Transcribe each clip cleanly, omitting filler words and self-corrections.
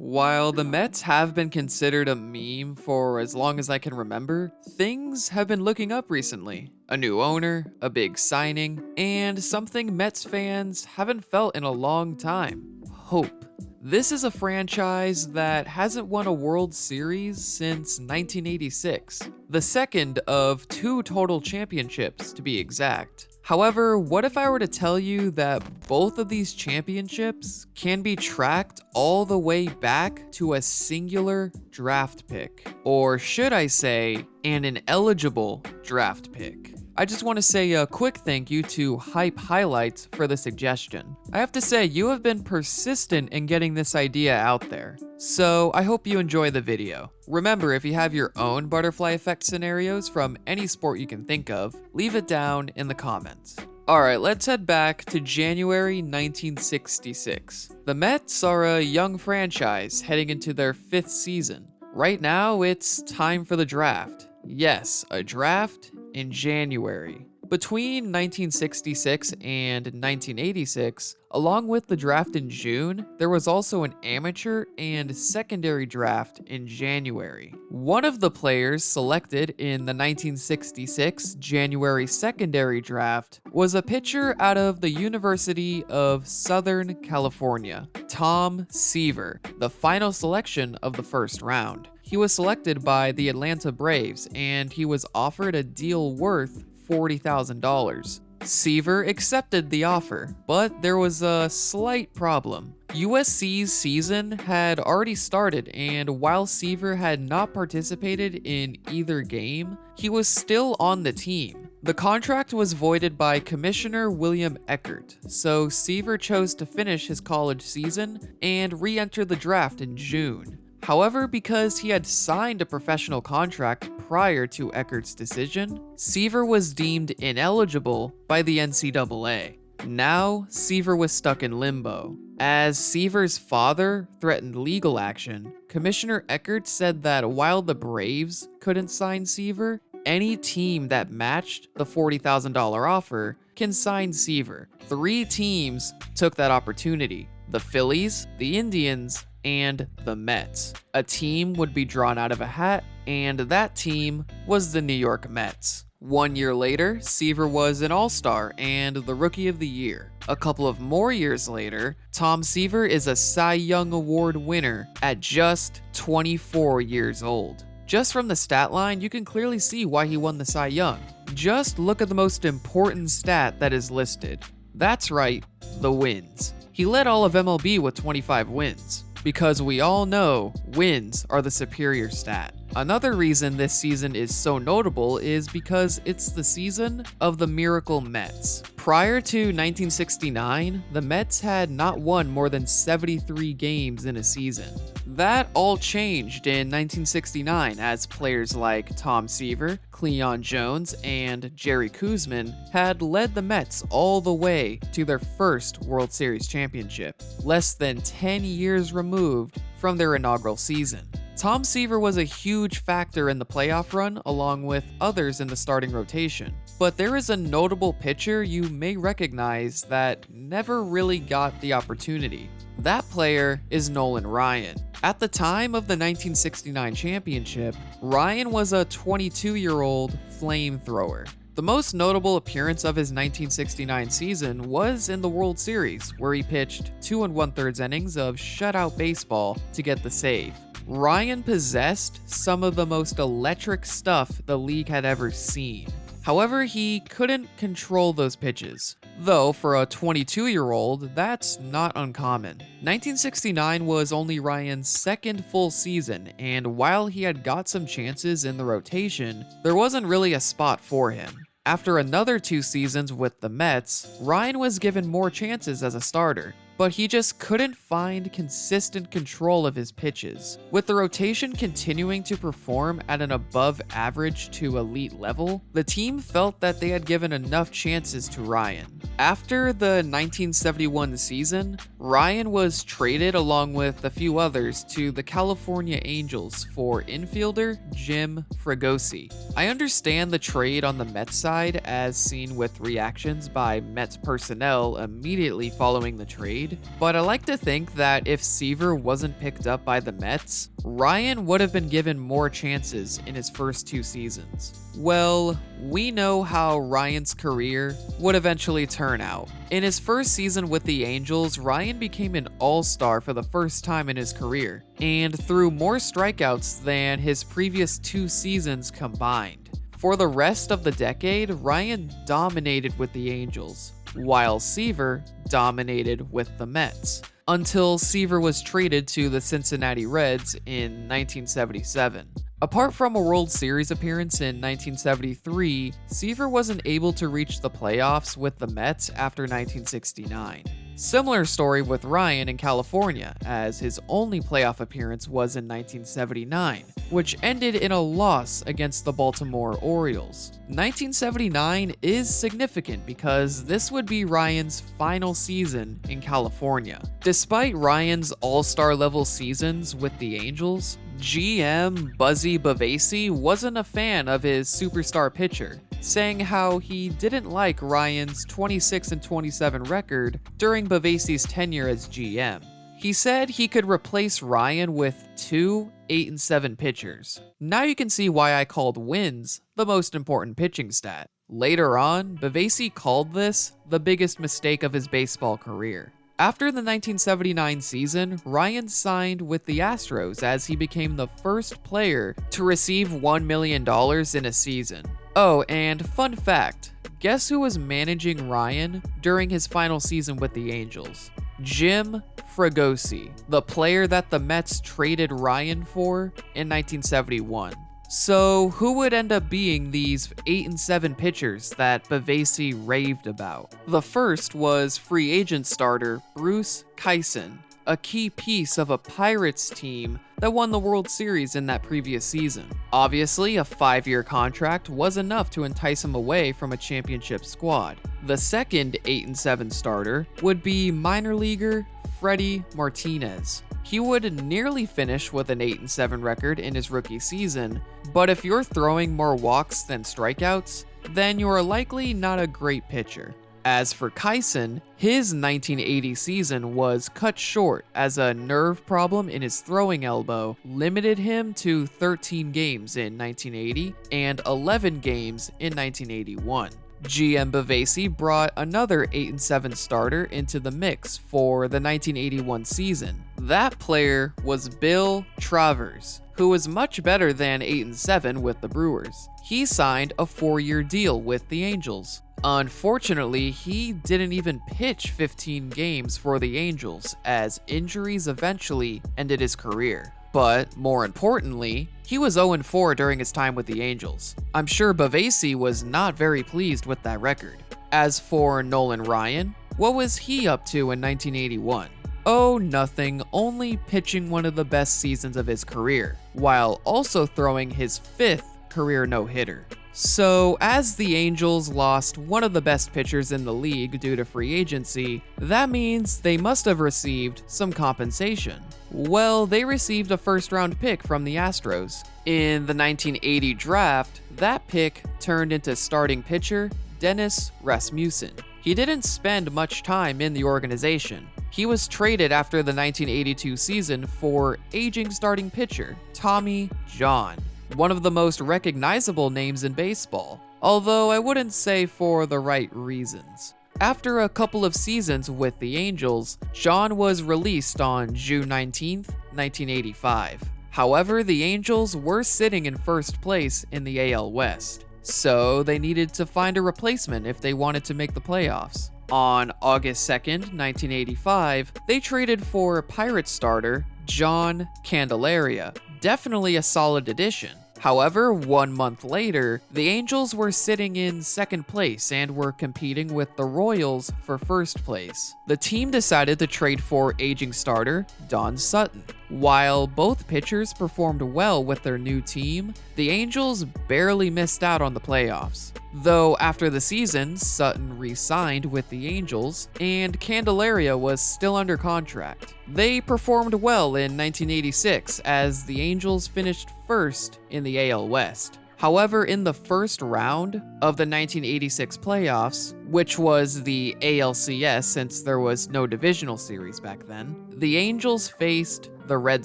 While the Mets have been considered a meme for as long as I can remember, things have been looking up recently. A new owner, a big signing, and something Mets fans haven't felt in a long time: hope. This is a franchise that hasn't won a World Series since 1986, the second of two total championships to be exact. However, what if I were to tell you that both of these championships can be tracked all the way back to a singular draft pick? Or should I say, an ineligible draft pick? I just want to say a quick thank you to Hype Highlights for the suggestion. I have to say, you have been persistent in getting this idea out there, so I hope you enjoy the video. Remember, if you have your own butterfly effect scenarios from any sport you can think of, leave it down in the comments. Alright, let's head back to January 1966. The Mets are a young franchise heading into their 5th season. Right now, it's time for the draft. Yes, a draft in January. Between 1966 and 1986, along with the draft in June, there was also an amateur and secondary draft in January. One of the players selected in the 1966 January secondary draft was a pitcher out of the University of Southern California, Tom Seaver, the final selection of the first round. He was selected by the Atlanta Braves, and he was offered a deal worth $40,000. Seaver accepted the offer, but there was a slight problem. USC's season had already started, and while Seaver had not participated in either game, he was still on the team. The contract was voided by Commissioner William Eckert, so Seaver chose to finish his college season and re-enter the draft in June. However, because he had signed a professional contract prior to Eckert's decision, Seaver was deemed ineligible by the NCAA. Now, Seaver was stuck in limbo. As Seaver's father threatened legal action, Commissioner Eckert said that while the Braves couldn't sign Seaver, any team that matched the $40,000 offer can sign Seaver. 3 teams took that opportunity: the Phillies, the Indians, and the Mets. A team would be drawn out of a hat, and that team was the New York Mets. 1 year later, Seaver was an All-Star and the Rookie of the Year. A couple of more years later, Tom Seaver is a Cy Young Award winner at just 24 years old. Just from the stat line, you can clearly see why he won the Cy Young. Just look at the most important stat that is listed. That's right, the wins. He led all of MLB with 25 wins. Because we all know wins are the superior stat. Another reason this season is so notable is because it's the season of the Miracle Mets. Prior to 1969, the Mets had not won more than 73 games in a season. That all changed in 1969 as players like Tom Seaver, Cleon Jones, and Jerry Koosman had led the Mets all the way to their first World Series championship, less than 10 years removed from their inaugural season. Tom Seaver was a huge factor in the playoff run, along with others in the starting rotation. But there is a notable pitcher you may recognize that never really got the opportunity. That player is Nolan Ryan. At the time of the 1969 championship, Ryan was a 22-year-old flamethrower. The most notable appearance of his 1969 season was in the World Series, where he pitched 2 1/3 innings of shutout baseball to get the save. Ryan possessed some of the most electric stuff the league had ever seen. However, he couldn't control those pitches. Though, for a 22-year-old, that's not uncommon. 1969 was only Ryan's second full season, and while he had got some chances in the rotation, there wasn't really a spot for him. After another 2 seasons with the Mets, Ryan was given more chances as a starter, but he just couldn't find consistent control of his pitches. With the rotation continuing to perform at an above average to elite level, the team felt that they had given enough chances to Ryan. After the 1971 season, Ryan was traded along with a few others to the California Angels for infielder Jim Fregosi. I understand the trade on the Mets side, as seen with reactions by Mets personnel immediately following the trade, trade, but I like to think that if Seaver wasn't picked up by the Mets, Ryan would have been given more chances in his first 2 seasons. Well, we know how Ryan's career would eventually turn out. In his first season with the Angels, Ryan became an all-star for the first time in his career, and threw more strikeouts than his previous 2 seasons combined. For the rest of the decade, Ryan dominated with the Angels, while Seaver dominated with the Mets, until Seaver was traded to the Cincinnati Reds in 1977. Apart from a World Series appearance in 1973, Seaver wasn't able to reach the playoffs with the Mets after 1969. Similar story with Ryan in California, as his only playoff appearance was in 1979, which ended in a loss against the Baltimore Orioles. 1979 is significant because this would be Ryan's final season in California. Despite Ryan's all-star level seasons with the Angels, GM Bavasi wasn't a fan of his superstar pitcher, saying how he didn't like Ryan's 26-27 record during Bavasi's tenure as GM. He said he could replace Ryan with 2 8-7 pitchers. Now you can see why I called wins the most important pitching stat. Later on, Bavasi called this the biggest mistake of his baseball career. After the 1979 season, Ryan signed with the Astros as he became the first player to receive $1 million in a season. Oh, and fun fact, guess who was managing Ryan during his final season with the Angels? Jim Fregosi, the player that the Mets traded Ryan for in 1971. So who would end up being these 8-7 pitchers that Bavasi raved about? The first was free agent starter Bruce Kison, a key piece of a Pirates team that won the World Series in that previous season. Obviously, a 5-year contract was enough to entice him away from a championship squad. The second 8-7 starter would be minor leaguer Freddie Martinez. He would nearly finish with an 8-7 record in his rookie season, but if you're throwing more walks than strikeouts, then you are likely not a great pitcher. As for Kison, his 1980 season was cut short as a nerve problem in his throwing elbow limited him to 13 games in 1980 and 11 games in 1981. GM Bavasi brought another 8-7 starter into the mix for the 1981 season. That player was Bill Travers, who was much better than 8-7 with the Brewers. He signed a 4-year deal with the Angels. Unfortunately, he didn't even pitch 15 games for the Angels, as injuries eventually ended his career. But more importantly, he was 0-4 during his time with the Angels. I'm sure Bavasi was not very pleased with that record. As for Nolan Ryan, what was he up to in 1981? Oh, nothing, only pitching one of the best seasons of his career, while also throwing his 5th career no-hitter. So, as the Angels lost one of the best pitchers in the league due to free agency, that means they must have received some compensation. Well, they received a first-round pick from the Astros. In the 1980 draft, that pick turned into starting pitcher Dennis Rasmussen. He didn't spend much time in the organization. He was traded after the 1982 season for aging starting pitcher Tommy John, one of the most recognizable names in baseball, although I wouldn't say for the right reasons. After a couple of seasons with the Angels, John was released on June 19, 1985. However, the Angels were sitting in first place in the AL West, so they needed to find a replacement if they wanted to make the playoffs. On August 2nd, 1985, they traded for Pirates starter John Candelaria, definitely a solid addition. However, 1 month later, the Angels were sitting in second place and were competing with the Royals for first place. The team decided to trade for aging starter Don Sutton. While both pitchers performed well with their new team, the Angels barely missed out on the playoffs. Though after the season, Sutton re-signed with the Angels, and Candelaria was still under contract. They performed well in 1986 as the Angels finished first in the AL West. However, in the first round of the 1986 playoffs, which was the ALCS since there was no divisional series back then, the Angels faced the Red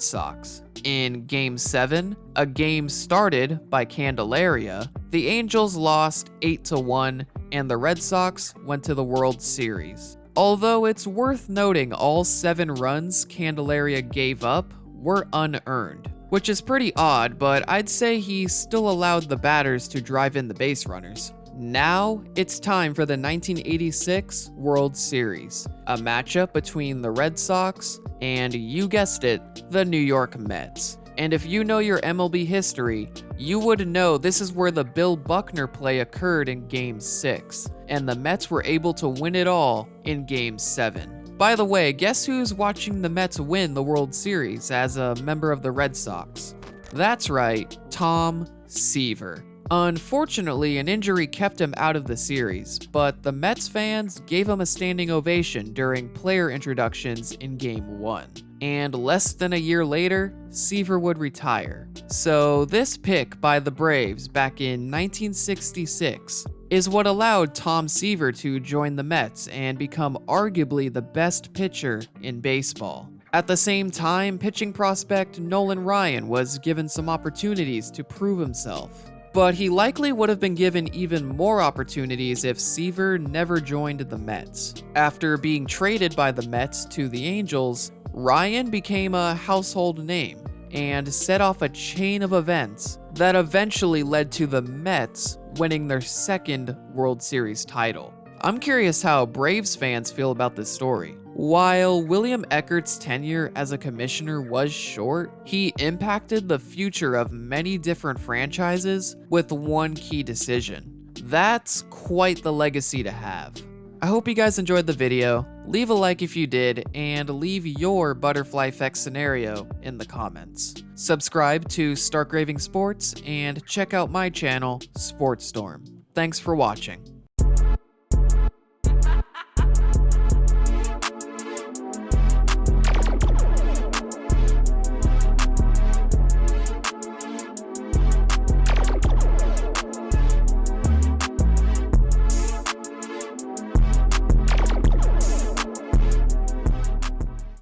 Sox. In Game 7, a game started by Candelaria, the Angels lost 8-1, and the Red Sox went to the World Series. Although it's worth noting all 7 runs Candelaria gave up were unearned, which is pretty odd, but I'd say he still allowed the batters to drive in the base runners. Now, it's time for the 1986 World Series, a matchup between the Red Sox and, you guessed it, the New York Mets. And if you know your MLB history, you would know this is where the Bill Buckner play occurred in Game 6, and the Mets were able to win it all in Game 7. By the way, guess who's watching the Mets win the World Series as a member of the Red Sox? That's right, Tom Seaver. Unfortunately, an injury kept him out of the series, but the Mets fans gave him a standing ovation during player introductions in Game 1. And less than a year later, Seaver would retire. So this pick by the Braves back in 1966 is what allowed Tom Seaver to join the Mets and become arguably the best pitcher in baseball. At the same time, pitching prospect Nolan Ryan was given some opportunities to prove himself. But he likely would have been given even more opportunities if Seaver never joined the Mets. After being traded by the Mets to the Angels, Ryan became a household name and set off a chain of events that eventually led to the Mets winning their second World Series title. I'm curious how Braves fans feel about this story. While William Eckert's tenure as a commissioner was short, he impacted the future of many different franchises with one key decision. That's quite the legacy to have. I hope you guys enjoyed the video. Leave a like if you did, and leave your butterfly effect scenario in the comments. Subscribe to Raving Sports, and check out my channel, SportStorm. Thanks for watching.